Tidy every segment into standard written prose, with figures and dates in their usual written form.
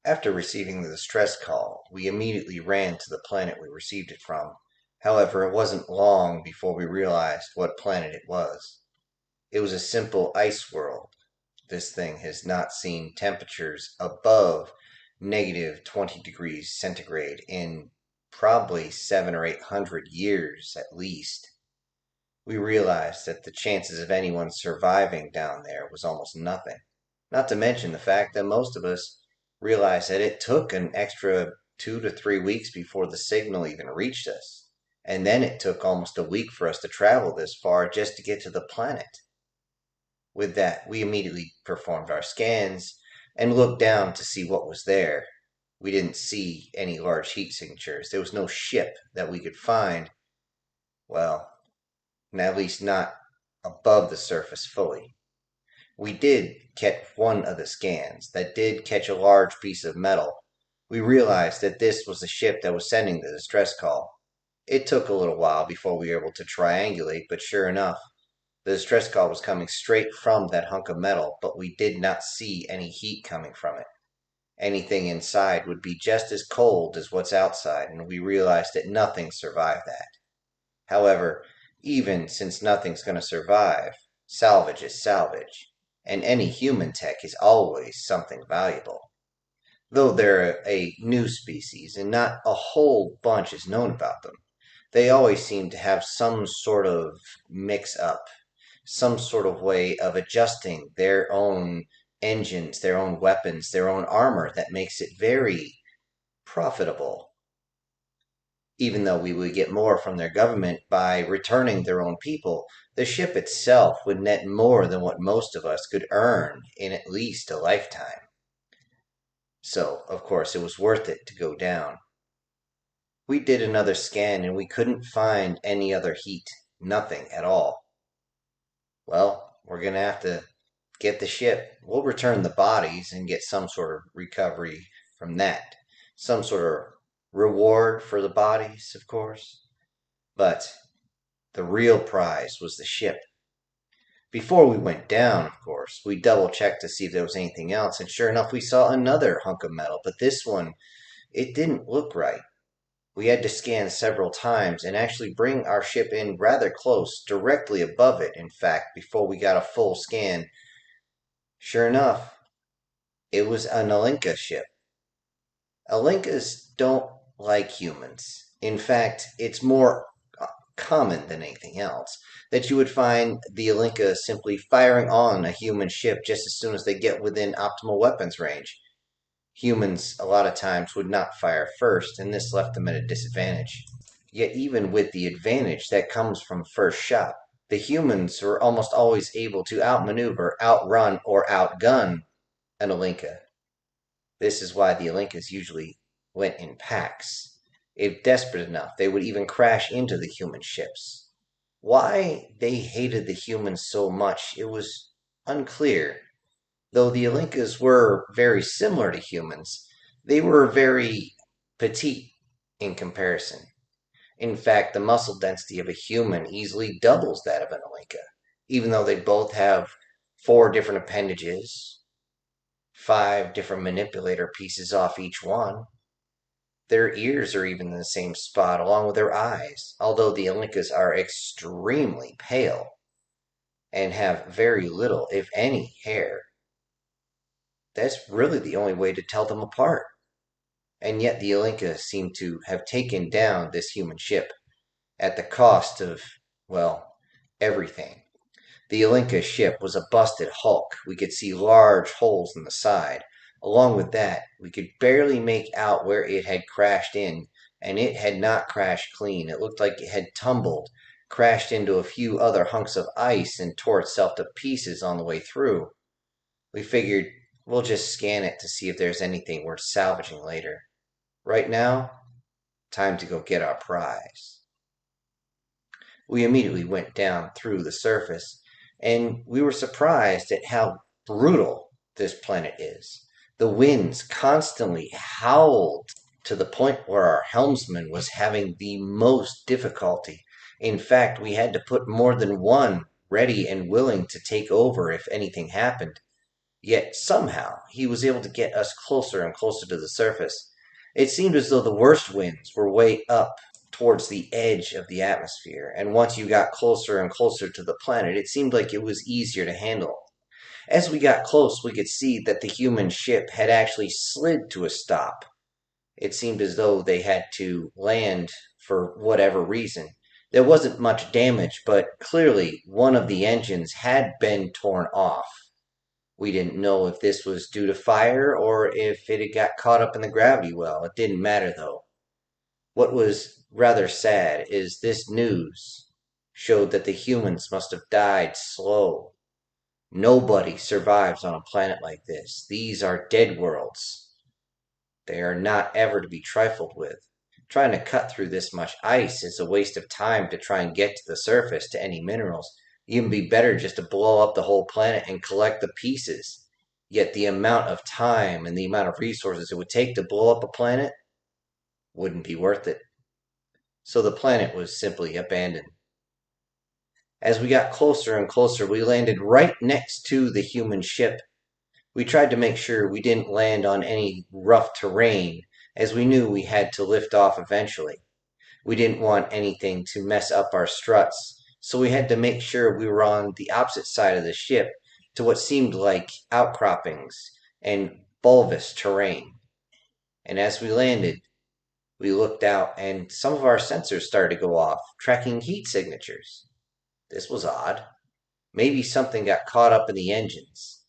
After receiving the distress call, we immediately ran to the planet we received it from. However, it wasn't long before we realized what planet it was. It was a simple ice world. This thing has not seen temperatures above negative 20 degrees centigrade in probably 700 or 800 years at least. We realized that the chances of anyone surviving down there was almost nothing. Not to mention the fact that most of us realized that it took an extra 2 to 3 weeks before the signal even reached us. And then it took almost a week for us to travel this far just to get to the planet. With that, we immediately performed our scans and looked down to see what was there. We didn't see any large heat signatures. There was no ship that we could find. Well, at least not above the surface fully. We did catch one of the scans that did catch a large piece of metal. We realized that this was the ship that was sending the distress call. It took a little while before we were able to triangulate, but sure enough, the distress call was coming straight from that hunk of metal, but we did not see any heat coming from it. Anything inside would be just as cold as what's outside, and we realized that nothing survived that. However, even since nothing's going to survive, salvage is salvage, and any human tech is always something valuable. Though they're a new species and not a whole bunch is known about them, they always seem to have some sort of mix-up, some sort of way of adjusting their own engines, their own weapons, their own armor that makes it very profitable. Even though we would get more from their government by returning their own people, the ship itself would net more than what most of us could earn in at least a lifetime. So, of course, it was worth it to go down. We did another scan and we couldn't find any other heat. Nothing at all. Well, we're going to have to get the ship. We'll return the bodies and get some sort of recovery from that. Some sort of reward for the bodies, of course. But the real prize was the ship. Before we went down, of course, we double-checked to see if there was anything else, and sure enough, we saw another hunk of metal, but this one, it didn't look right. We had to scan several times and actually bring our ship in rather close, directly above it, in fact, before we got a full scan. Sure enough, it was an Alinka ship. Alinkas don't like humans. In fact, it's more common than anything else that you would find the Alinka simply firing on a human ship just as soon as they get within optimal weapons range. Humans, a lot of times, would not fire first, and this left them at a disadvantage. Yet even with the advantage that comes from first shot, the humans were almost always able to outmaneuver, outrun, or outgun an Alinka. This is why the Alinkas usually went in packs. If desperate enough, they would even crash into the human ships. Why they hated the humans so much, it was unclear. Though the Alinkas were very similar to humans, they were very petite in comparison. In fact, the muscle density of a human easily doubles that of an Alinka, even though they both have 4 different appendages, 5 different manipulator pieces off each one. Their ears are even in the same spot, along with their eyes, although the Alinkas are extremely pale and have very little, if any, hair. That's really the only way to tell them apart. And yet the Alinkas seem to have taken down this human ship at the cost of, well, everything. The Alinka ship was a busted hulk. We could see large holes in the side. Along with that, we could barely make out where it had crashed in, and it had not crashed clean. It looked like it had tumbled, crashed into a few other hunks of ice, and tore itself to pieces on the way through. We figured we'll just scan it to see if there's anything worth salvaging later. Right now, time to go get our prize. We immediately went down through the surface, and we were surprised at how brutal this planet is. The winds constantly howled to the point where our helmsman was having the most difficulty. In fact, we had to put more than one ready and willing to take over if anything happened. Yet somehow he was able to get us closer and closer to the surface. It seemed as though the worst winds were way up towards the edge of the atmosphere, and once you got closer and closer to the planet, it seemed like it was easier to handle. As we got close, we could see that the human ship had actually slid to a stop. It seemed as though they had to land for whatever reason. There wasn't much damage, but clearly one of the engines had been torn off. We didn't know if this was due to fire or if it had got caught up in the gravity well. It didn't matter though. What was rather sad is this news showed that the humans must have died slow. Nobody survives on a planet like this. These are dead worlds. They are not ever to be trifled with. Trying to cut through this much ice is a waste of time to try and get to the surface to any minerals. It'd be better just to blow up the whole planet and collect the pieces. Yet the amount of time and the amount of resources it would take to blow up a planet wouldn't be worth it. So the planet was simply abandoned. As we got closer and closer, we landed right next to the human ship. We tried to make sure we didn't land on any rough terrain, as we knew we had to lift off eventually. We didn't want anything to mess up our struts, so we had to make sure we were on the opposite side of the ship to what seemed like outcroppings and bulbous terrain. And as we landed, we looked out and some of our sensors started to go off, tracking heat signatures. This was odd. Maybe something got caught up in the engines.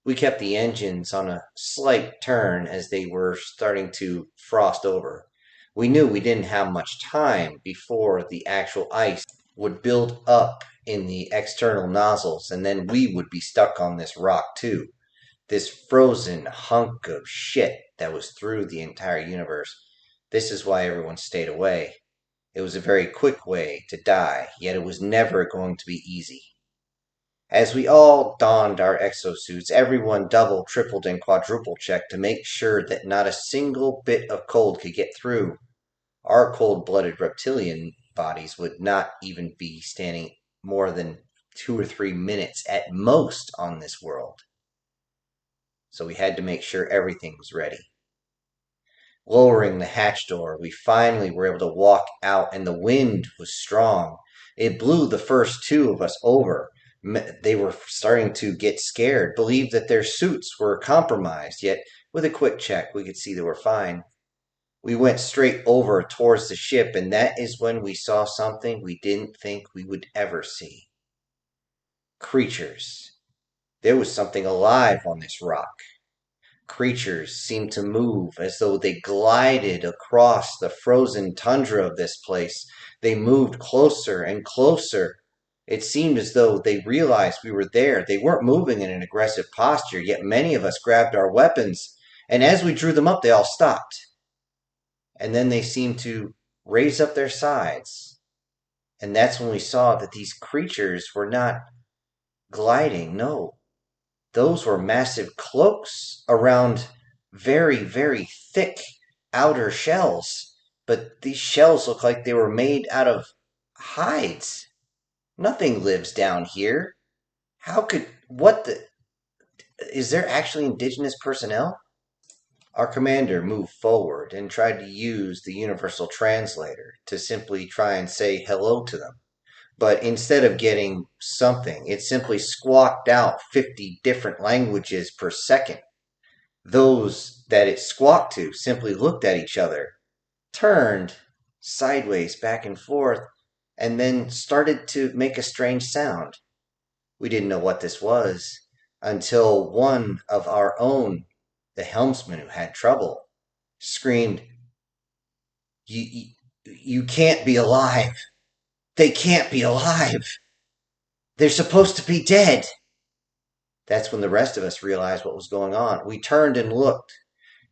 We kept the engines on a slight turn as they were starting to frost over. We knew we didn't have much time before the actual ice would build up in the external nozzles, and then we would be stuck on this rock too. This frozen hunk of shit that was through the entire universe. This is why everyone stayed away. It was a very quick way to die, yet it was never going to be easy. As we all donned our exosuits, everyone double, tripled, and quadruple checked to make sure that not a single bit of cold could get through. Our cold-blooded reptilian bodies would not even be standing more than 2 or 3 minutes at most on this world. So we had to make sure everything was ready. Lowering the hatch door, we finally were able to walk out, and the wind was strong. It blew the first two of us over. They were starting to get scared, believed that their suits were compromised, yet with a quick check, we could see they were fine. We went straight over towards the ship, and that is when we saw something we didn't think we would ever see. Creatures. There was something alive on this rock. Creatures seemed to move as though they glided across the frozen tundra of this place. They moved closer and closer. It seemed as though they realized we were there. They weren't moving in an aggressive posture, yet many of us grabbed our weapons, and as we drew them up, they all stopped. And then they seemed to raise up their sides. And that's when we saw that these creatures were not gliding. No, those were massive cloaks around very, very thick outer shells. But these shells look like they were made out of hides. Nothing lives down here. How could, what the, is there actually indigenous personnel? Our commander moved forward and tried to use the universal translator to simply try and say hello to them. But instead of getting something, it simply squawked out 50 different languages per second. Those that it squawked to simply looked at each other, turned sideways back and forth, and then started to make a strange sound. We didn't know what this was until one of our own, the helmsman who had trouble, screamed, you can't be alive. They can't be alive. They're supposed to be dead. That's when the rest of us realized what was going on. We turned and looked,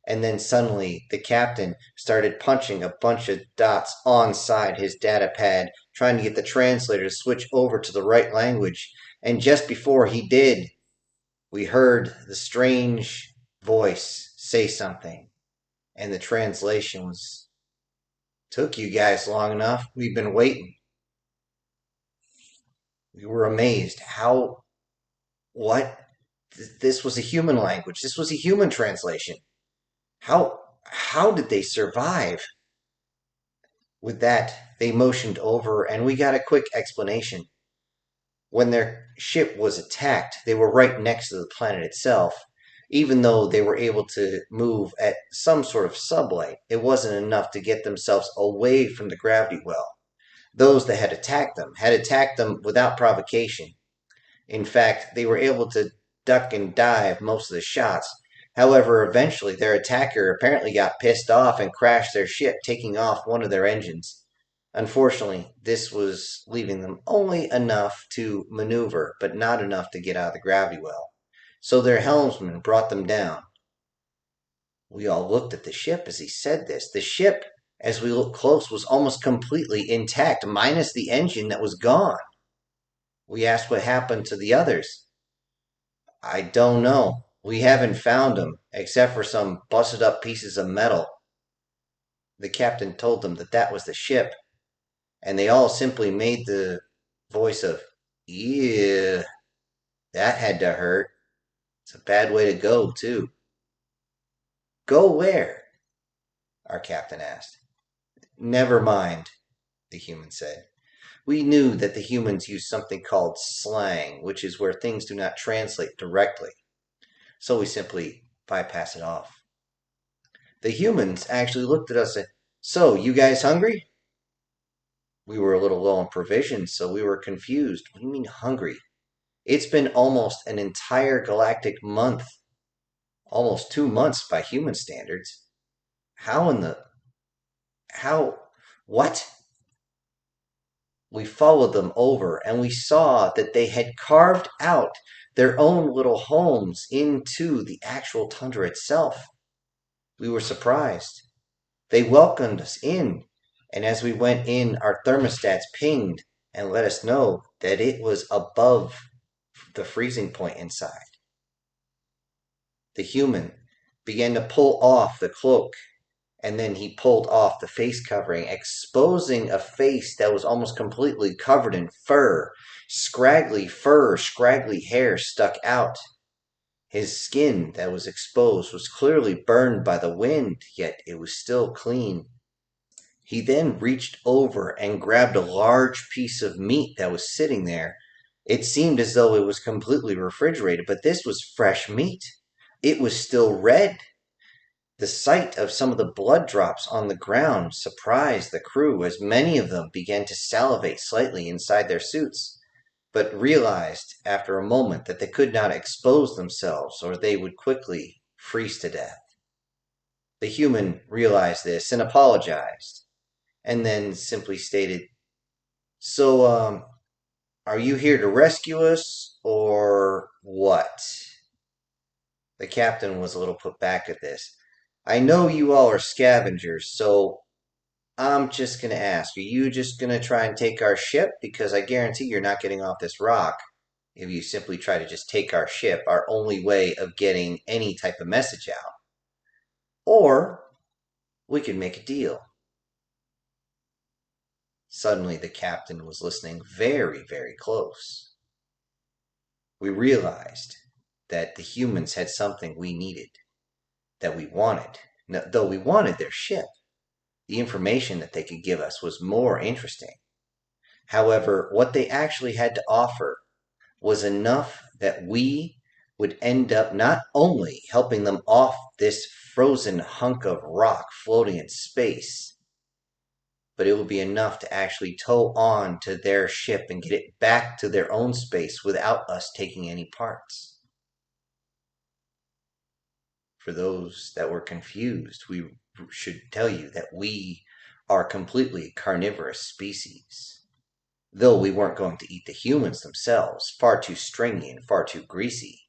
and then suddenly the captain started punching a bunch of dots onside his data pad, trying to get the translator to switch over to the right language. And just before he did, we heard the strange voice say something, and the translation was, "Took you guys long enough. We've been waiting." We were amazed. How? What? This was a human language. This was a human translation. How did they survive? With that, they motioned over, and we got a quick explanation. When their ship was attacked, they were right next to the planet itself. Even though they were able to move at some sort of sublight, it wasn't enough to get themselves away from the gravity well. Those that had attacked them without provocation. In fact, they were able to duck and dive most of the shots. However, eventually their attacker apparently got pissed off and crashed their ship, taking off one of their engines. Unfortunately, this was leaving them only enough to maneuver, but not enough to get out of the gravity well. So their helmsman brought them down. We all looked at the ship as he said this. The ship, as we looked close, was almost completely intact, minus the engine that was gone. We asked what happened to the others. I don't know. We haven't found them, except for some busted up pieces of metal. The captain told them that that was the ship, and they all simply made the voice of, "Yeah, that had to hurt. It's a bad way to go, too." "Go where?" our captain asked. "Never mind," the human said. We knew that the humans use something called slang, which is where things do not translate directly. So we simply bypass it off. The humans actually looked at us and said, "So, you guys hungry?" We were a little low on provisions, so we were confused. What do you mean hungry? It's been almost an entire galactic month. Almost 2 months by human standards. How in the... How... What? We followed them over, and we saw that they had carved out their own little homes into the actual tundra itself. We were surprised. They welcomed us in, and as we went in, our thermostats pinged and let us know that it was above the freezing point inside. The human began to pull off the cloak, and then he pulled off the face covering, exposing a face that was almost completely covered in fur. Scraggly hair stuck out. His skin that was exposed was clearly burned by the wind, yet it was still clean. He then reached over and grabbed a large piece of meat that was sitting there. It seemed as though it was completely refrigerated, but this was fresh meat. It was still red. The sight of some of the blood drops on the ground surprised the crew, as many of them began to salivate slightly inside their suits, but realized after a moment that they could not expose themselves or they would quickly freeze to death. The human realized this and apologized, and then simply stated, "So, are you here to rescue us, or what?" The captain was a little put back at this. "I know you all are scavengers, so I'm just going to ask, are you just going to try and take our ship? Because I guarantee you're not getting off this rock if you simply try to just take our ship, our only way of getting any type of message out. Or we could make a deal." Suddenly the captain was listening very, very close. We realized that the humans had something we needed, that we wanted. Now, though we wanted their ship, the information that they could give us was more interesting. However, what they actually had to offer was enough that we would end up not only helping them off this frozen hunk of rock floating in space, but it would be enough to actually tow on to their ship and get it back to their own space without us taking any parts. For those that were confused, we should tell you that we are completely carnivorous species. Though we weren't going to eat the humans themselves, far too stringy and far too greasy.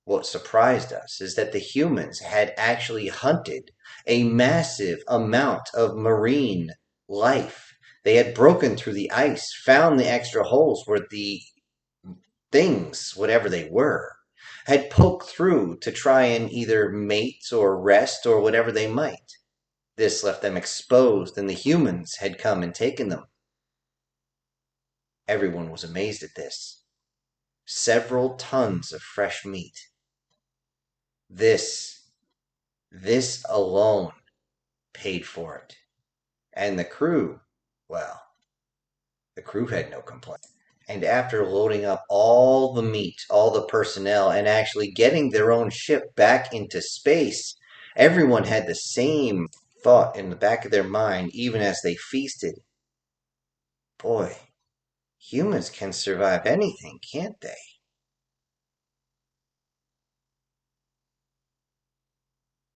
What surprised us is that the humans had actually hunted a massive amount of marine life. They had broken through the ice, found the extra holes where the things, whatever they were, had poked through to try and either mate or rest or whatever they might. This left them exposed, and the humans had come and taken them. Everyone was amazed at this. several tons of fresh meat. This alone paid for it. And the crew, well, the crew had no complaint. And after loading up all the meat, all the personnel, and actually getting their own ship back into space, everyone had the same thought in the back of their mind, even as they feasted. Boy, humans can survive anything, can't they?